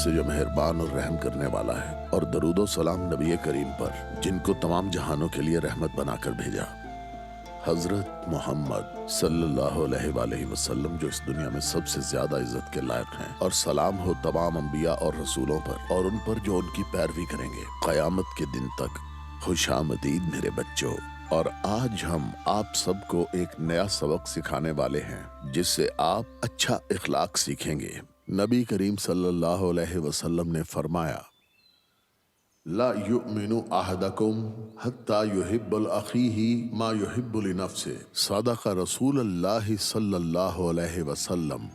से जो मेहरबान और रहम करने वाला है, और दरूद व सलाम नबी करीम पर जिनको तमाम जहानों के लिए रहमत बनाकर भेजा, हजरत मोहम्मद सल्लल्लाहु अलैहि वसल्लम, जो इस दुनिया में सबसे ज्यादा इज्जत के लायक हैं। और सलाम हो तमाम अंबिया और रसूलों पर और उन पर जो उनकी पैरवी करेंगे कयामत के दिन तक। खुशामदीद मेरे बच्चों। और आज हम आप सबको एक नया सबक सिखाने वाले हैं जिससे आप अच्छा इखलाक सीखेंगे। नबी करीम सल्लल्लाहु अलैहि वसल्लम ने फरमाया, ला युमिनु अहदकुम हत्ता युहिब्बुल अखीही मा युहिब्बु लिनफ्सिही। सदक़ रसूलुल्लाह सल्लल्लाहु अलैहि वसल्लम।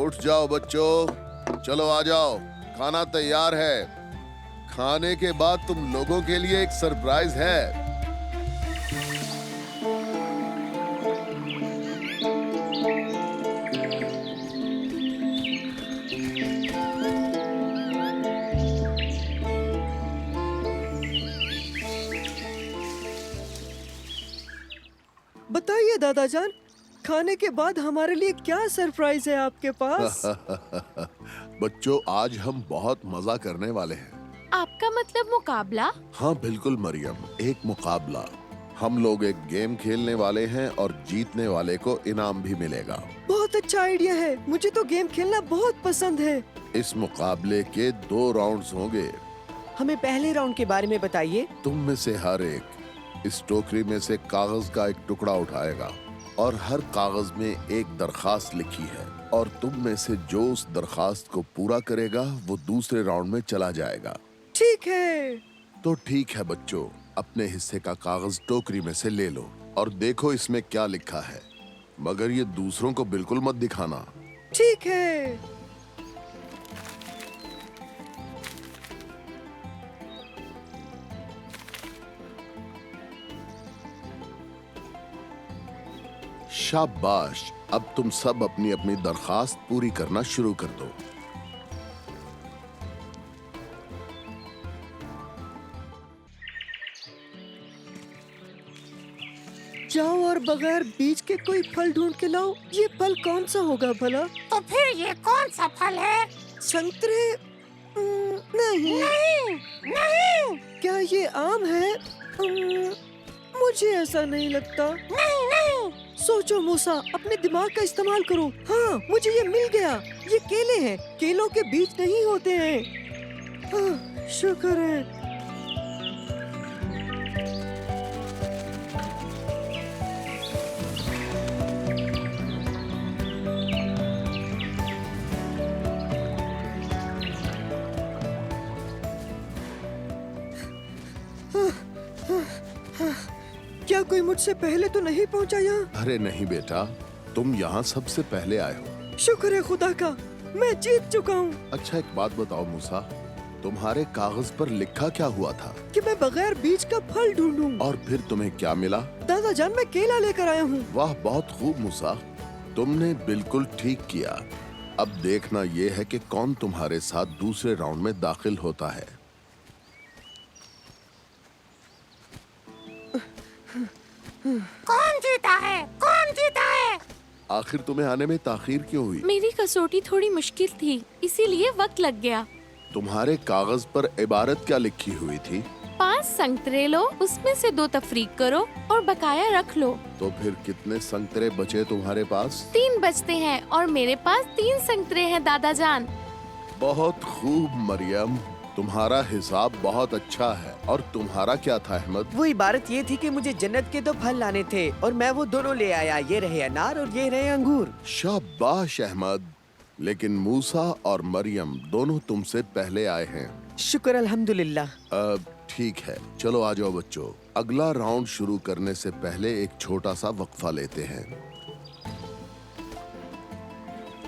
उठ जाओ बच्चों, चलो आ जाओ, खाना तैयार है। खाने के बाद तुम लोगों के लिए एक सरप्राइज है। बताइए दादा जान, खाने के बाद हमारे लिए क्या सरप्राइज है आपके पास? बच्चों, आज हम बहुत मजा करने वाले हैं। आपका मतलब मुकाबला? हाँ बिल्कुल मरियम, एक मुकाबला। हम लोग एक गेम खेलने वाले हैं और जीतने वाले को इनाम भी मिलेगा। बहुत अच्छा आइडिया है, मुझे तो गेम खेलना बहुत पसंद है। इस मुकाबले के 2 राउंड्स होंगे। हमें पहले राउंड के बारे में बताइए। तुम में से हर एक इस टोकरी में से कागज का एक टुकड़ा उठाएगा और हर कागज में एक दरखास्त लिखी है, और तुम में से जो उस दरखास्त को पूरा करेगा वो दूसरे राउंड में चला जाएगा। ठीक है। तो ठीक है बच्चों, अपने हिस्से का कागज टोकरी में से ले लो और देखो इसमें क्या लिखा है, मगर ये दूसरों को बिल्कुल मत दिखाना। ठीक है। शाबाश, अब तुम सब अपनी अपनी दरखास्त पूरी करना शुरू कर दो। जाओ और बगैर बीज के कोई फल ढूंढ के लाओ। ये फल कौन सा होगा भला? तो फिर ये कौन सा फल है? संतरे? नहीं। नहीं, नहीं, क्या ये आम है? मुझे ऐसा नहीं लगता। नहीं, नहीं। सोचो मूसा, अपने दिमाग का इस्तेमाल करो। हाँ, मुझे ये मिल गया। ये केले हैं। केलों के बीज नहीं होते हैं। हाँ, शुक्र है। क्या कोई मुझसे पहले तो नहीं पहुंचा यहाँ? अरे नहीं बेटा, तुम यहाँ सबसे पहले आए हो। शुक्र है खुदा का, मैं जीत चुका हूँ। अच्छा एक बात बताओ मूसा, तुम्हारे कागज पर लिखा क्या हुआ था? कि मैं बगैर बीज का फल ढूंढूं। और फिर तुम्हें क्या मिला? दादा जान, मैं केला लेकर आया हूँ। वाह, बहुत खूब मूसा, तुमने बिल्कुल ठीक किया। अब देखना ये है कि कौन तुम्हारे साथ दूसरे राउंड में दाखिल होता है। कौन जीता है? कौन जीता है? आखिर तुम्हें आने में ताखीर क्यों हुई? मेरी कसौटी थोड़ी मुश्किल थी, इसीलिए वक्त लग गया। तुम्हारे कागज पर इबारत क्या लिखी हुई थी? 5 संतरे लो, उसमें से 2 तफरीक करो और बकाया रख लो। तो फिर कितने संतरे बचे तुम्हारे पास? 3 बचते हैं और मेरे पास 3 संतरे हैं दादा जान। बहुत खूब मरियम, तुम्हारा हिसाब बहुत अच्छा है। और तुम्हारा क्या था अहमद? वो इबारत ये थी कि मुझे जन्नत के 2 फल लाने थे और मैं वो दोनों ले आया। ये रहे अनार और ये रहे अंगूर। शाबाश अहमद, लेकिन मूसा और मरियम दोनों तुमसे पहले आए हैं। शुक्र अल्हम्दुलिल्लाह। अब ठीक है, चलो आ जाओ बच्चों। अगला राउंड शुरू करने से पहले एक छोटा सा वक्फा लेते हैं।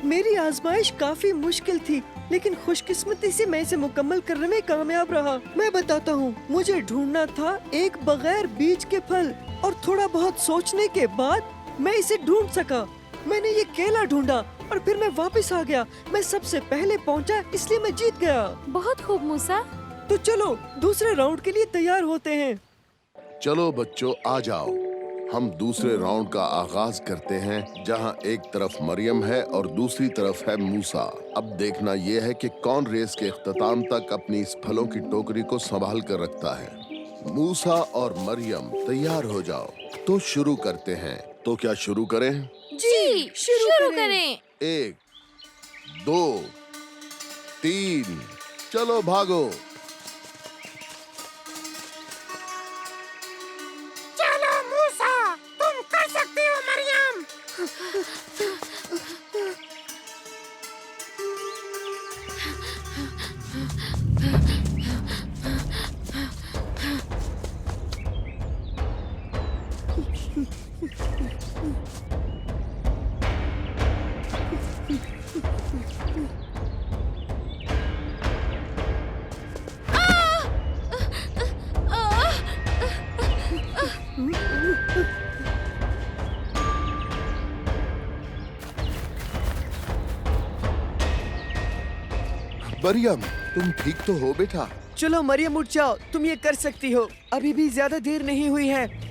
मेरी आजमाइश काफी मुश्किल थी, लेकिन खुशकिस्मती से मैं इसे मुकम्मल करने में कामयाब रहा। मैं बताता हूँ, मुझे ढूंढना था एक बगैर बीज के फल, और थोड़ा बहुत सोचने के बाद मैं इसे ढूंढ सका। मैंने ये केला ढूंढा और फिर मैं वापस आ गया। मैं सबसे पहले पहुँचा, इसलिए मैं जीत गया। बहुत खूब मूसा। तो चलो दूसरे राउंड के लिए तैयार होते हैं। चलो बच्चों आ जाओ, हम दूसरे राउंड का आगाज करते हैं, जहां एक तरफ मरियम है और दूसरी तरफ है मूसा। अब देखना यह है कि कौन रेस के इख्तिताम तक अपनी इस फलों की टोकरी को संभाल कर रखता है। मूसा और मरियम तैयार हो जाओ, तो शुरू करते हैं। तो क्या शुरू करें? जी शुरू करें। 1, 2, 3, चलो भागो। चलो मूसा, तुम कर सकती हो मरियम। मरियम, तुम ठीक तो हो बेटा? चलो मरियम उठ जाओ, तुम ये कर सकती हो। अभी भी ज्यादा देर नहीं हुई है।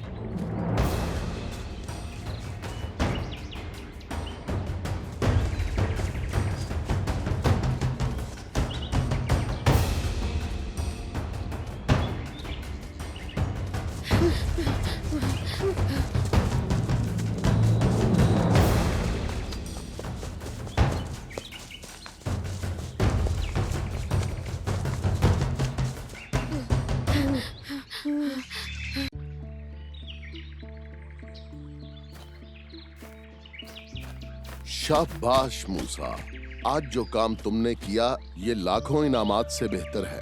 शाबाश मूसा, आज जो काम तुमने किया ये लाखों इनामात से बेहतर है।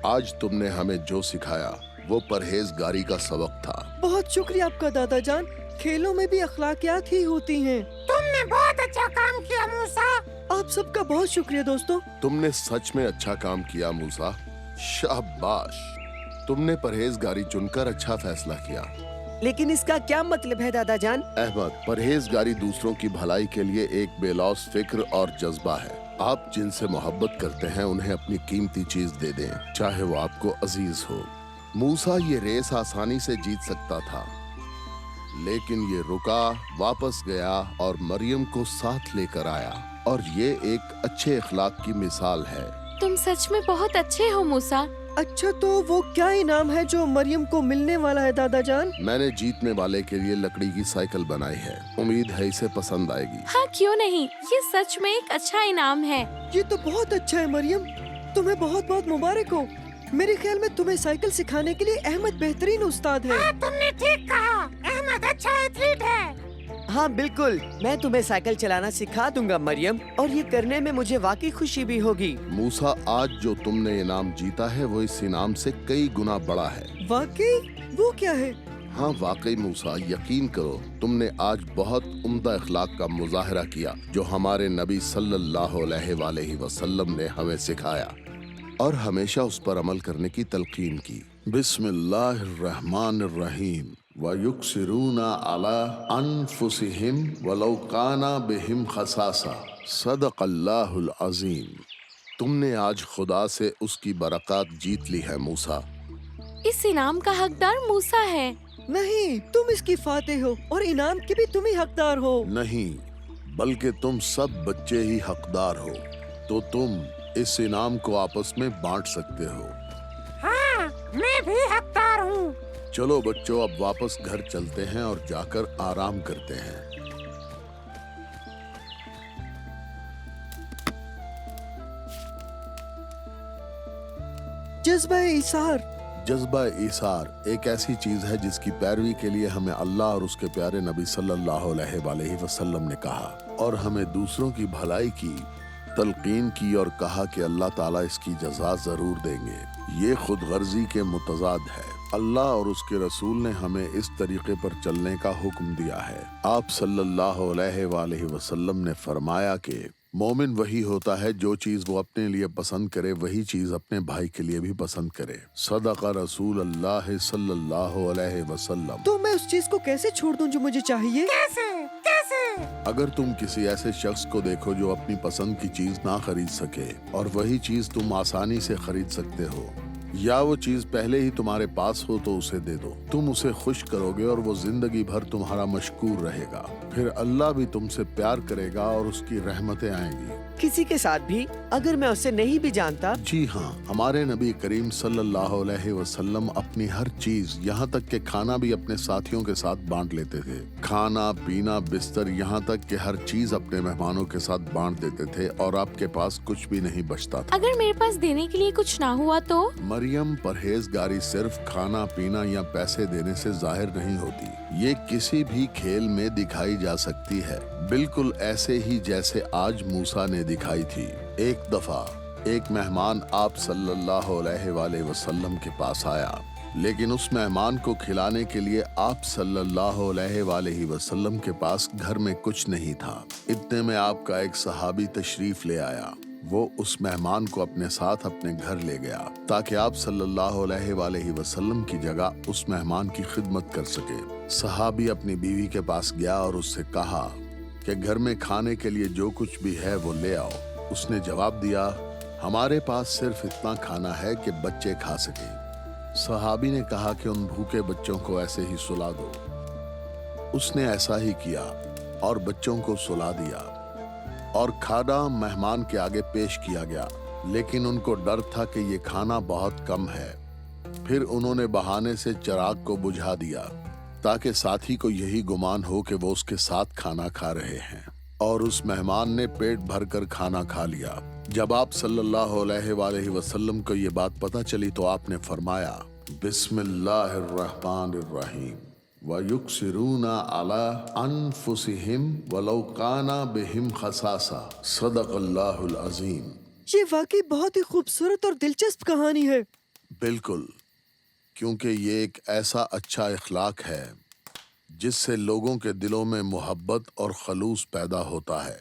आज तुमने हमें जो सिखाया वो परहेजगारी का सबक था। बहुत शुक्रिया आपका दादा जान। खेलों में भी अखलाकियात ही होती हैं। तुमने बहुत अच्छा काम किया मूसा। आप सबका बहुत शुक्रिया दोस्तों। तुमने सच में अच्छा काम किया मूसा, शाबाश। तुमने परहेजगारी चुनकर अच्छा फैसला किया। लेकिन इसका क्या मतलब है दादा जान? अहमद, परहेजगारी दूसरों की भलाई के लिए एक बेलौस फिक्र और जज्बा है। आप जिनसे मोहब्बत करते हैं उन्हें अपनी कीमती चीज दे दें, चाहे वो आपको अजीज हो। मूसा ये रेस आसानी से जीत सकता था, लेकिन ये रुका, वापस गया और मरियम को साथ लेकर आया, और ये एक अच्छे अखलाक की मिसाल है। तुम सच में बहुत अच्छे हो मूसा। अच्छा, तो वो क्या इनाम है जो मरियम को मिलने वाला है दादा जान? मैंने जीतने वाले के लिए लकड़ी की साइकिल बनाई है। उम्मीद है इसे पसंद आएगी। हाँ क्यों नहीं, ये सच में एक अच्छा इनाम है। ये तो बहुत अच्छा है मरियम, तुम्हें बहुत बहुत मुबारक हो। मेरे ख्याल में तुम्हें साइकिल सिखाने के लिए अहमद बेहतरीन उस्ताद है। हाँ, तुमने ठीक कहा। अहमद अच्छा एथलीट है। हाँ बिल्कुल, मैं तुम्हें साइकिल चलाना सिखा दूंगा मरियम, और ये करने में मुझे वाकई खुशी भी होगी। मूसा, आज जो तुमने इनाम जीता है वो इस इनाम से कई गुना बड़ा है। वाकई? वो क्या है? हाँ वाकई मूसा, यकीन करो, तुमने आज बहुत उम्दा अखलाक का मुजाहरा किया, जो हमारे नबी सल्लल्लाहु अलैहि वसल्लम ने हमें सिखाया, और हमेशा उस पर अमल करने की तलकीन की। बिस्मिल्लाहिर्रहमानिर्रहीम। वयुक्सिरूना अला अनफुसिहिम वलौ काना बिहिम खसासा। सदक़ल्लाहुल अज़ीम। तुमने आज खुदा से उसकी बरक़ात जीत ली है मूसा। इस इनाम का हकदार मूसा है। नहीं, तुम इसकी फातेह हो और इनाम के भी तुम ही हकदार हो। नहीं, बल्कि तुम सब बच्चे ही हकदार हो। तो तुम इस इनाम को आपस में बांट सकते हो। हाँ, मैं भी हकदार हूँ। चलो बच्चों, अब वापस घर चलते हैं और जाकर आराम करते हैं। जज्बा ईसार। जज्बा ईसार एक ऐसी चीज है जिसकी पैरवी के लिए हमें अल्लाह और उसके प्यारे नबी सल्लल्लाहु अलैहि वसल्लम ने कहा, और हमें दूसरों की भलाई की तलकीन की और कहा कि अल्लाह ताला इसकी जजा जरूर देंगे। ये खुद गर्जी के मुतजाद है। अल्लाह और उसके रसूल ने हमें इस तरीके पर चलने का हुक्म दिया है। आप सल्लल्लाहु अलैहि वसल्लम ने फरमाया कि मोमिन वही होता है जो चीज वो अपने लिए पसंद करे वही चीज अपने भाई के लिए भी पसंद करे। सदका रसूल अल्लाह सल्लल्लाहु अलैहि वसल्लम। तो मैं उस चीज को कैसे छोड़ दूं जो मुझे चाहिए? कैसे कैसे? अगर तुम किसी ऐसे शख्स को देखो जो अपनी पसंद की चीज ना खरीद सके और वही चीज तुम आसानी से खरीद सकते हो, या वो चीज पहले ही तुम्हारे पास हो तो उसे दे दो। तुम उसे खुश करोगे और वो जिंदगी भर तुम्हारा मशकूर रहेगा। फिर अल्लाह भी तुमसे प्यार करेगा और उसकी रहमतें आएंगी। किसी के साथ भी अगर मैं उसे नहीं भी जानता, जी हाँ, हमारे नबी करीम सल्लल्लाहु अलैहि वसल्लम अपनी हर चीज यहाँ तक कि खाना भी अपने साथियों के साथ बांट लेते थे। खाना पीना बिस्तर यहाँ तक कि हर चीज अपने मेहमानों के साथ बांट देते थे और आपके पास कुछ भी नहीं बचता था। अगर मेरे पास देने के लिए कुछ ना हुआ तो? मरियम, परहेजगारी सिर्फ खाना पीना या पैसे देने से जाहिर नहीं होती। ये किसी भी खेल में दिखाई जा सकती है, बिल्कुल ऐसे ही जैसे आज मूसा ने दिखाई थी। एक दफा एक मेहमान आप सल्लल्लाहु अलैहि वसल्लम के पास आया, लेकिन उस मेहमान को खिलाने के लिए आप सल्लल्लाहु अलैहि वसल्लम के पास घर में कुछ नहीं था। इतने में आपका एक सहाबी तशरीफ ले आया। वो उस मेहमान को अपने साथ अपने घर ले गया ताकि आप सल्लल्लाहु अलैहि वसल्लम की जगह उस मेहमान की खिदमत कर सके। सहाबी अपनी बीवी के पास गया और उससे कहा कि घर में खाने के लिए जो कुछ भी है वो ले आओ। उसने जवाब दिया, हमारे पास सिर्फ इतना खाना है कि बच्चे खा सके। सहाबी ने कहा कि उन भूखे बच्चों को ऐसे ही सुला दो। उसने ऐसा ही किया और बच्चों को सुला दिया और खाना मेहमान के आगे पेश किया गया, लेकिन उनको डर था कि ये खाना बहुत कम है। फिर उन्होंने बहाने से चिराग को बुझा दिया ताकि साथी को यही गुमान हो कि वो उसके साथ खाना खा रहे हैं, और उस मेहमान ने पेट भरकर खाना खा लिया। जब आप सल्लल्लाहु अलैहि वसल्लम को ये बात पता चली तो आपने फरमाया, बिस्मिल्लाहिर्रहमानिर्रहीम वयुक्सिरूना अला अनफुसिहिम वलौ काना बिहिम खसासा। सदक़ल्लाहुल अज़ीम। ये वाकई बहुत ही खूबसूरत और दिलचस्प कहानी है। बिल्कुल, क्योंकि ये एक ऐसा अच्छा इखलाक है जिससे लोगों के दिलों में मोहब्बत और खलूस पैदा होता है।